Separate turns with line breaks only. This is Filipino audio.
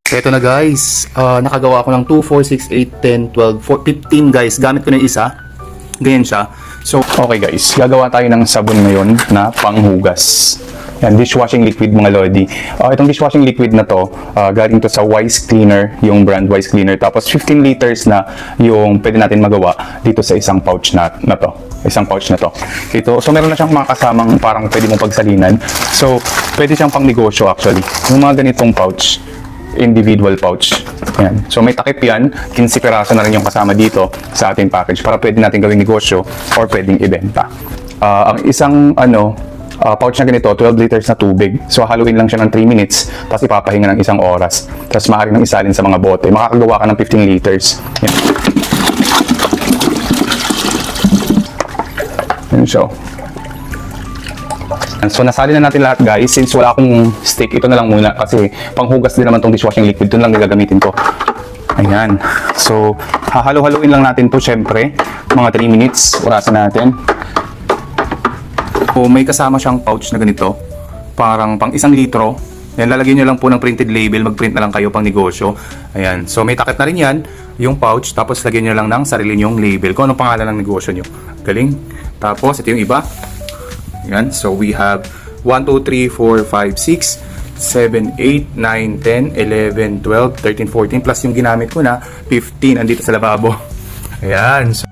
Ito na guys, nakagawa ko ng 2, 4, 6, 8, 10, 12, 15 guys. Gamit ko na yung isa. Ganyan siya. So, okay guys, gagawa tayo ng sabon ngayon na panghugas. Yan, dishwashing liquid mga lodi. Itong dishwashing liquid na to, galing to sa Wise Cleaner, yung brand Wise Cleaner. Tapos 15 liters na yung pwede natin magawa dito sa isang pouch na to. Isang pouch na to. Ito, so meron na siyang mga kasamang parang pwede mong pagsalinan. So, pwede siyang pang negosyo actually. Yung mga ganitong pouch, individual pouch. Yan. So may takip yan, 15 piraso na rin yung kasama dito sa ating package para pwede natin gawing negosyo or pwedeng ibenta. Ang isang pouch na ganito, 12 liters na tubig. So haluin lang siya ng 3 minutes, tapos ipapahinga ng isang oras. Tapos maaari nang isalin sa mga bote. Makakagawa ka ng 15 liters. Yan. Yan siya. So nasalin na natin lahat guys. Since wala akong stick, ito na lang muna kasi panghugas din naman tong dishwashing liquid. Ito lang gagamitin ko. Ayan. So hahalo-haluin lang natin to syempre. Mga 3 minutes. Orasan natin. So may kasama siyang pouch na ganito. Parang pang 1 litro. Yan, lalagyan nyo lang po ng printed label. Mag-print na lang kayo pang negosyo. Ayan. So may takip na rin yan. Yung pouch. Tapos lagyan nyo lang ng sarili nyong label. Kung anong pangalan ng negosyo nyo. Galing. Tapos ito yung iba. Yan. So we have 1, 2, 3, 4, 5, 6, 7, 8, 9, 10, 11, 12, 13, 14 plus yung ginamit ko na 15 andito sa lababo. Ayan. So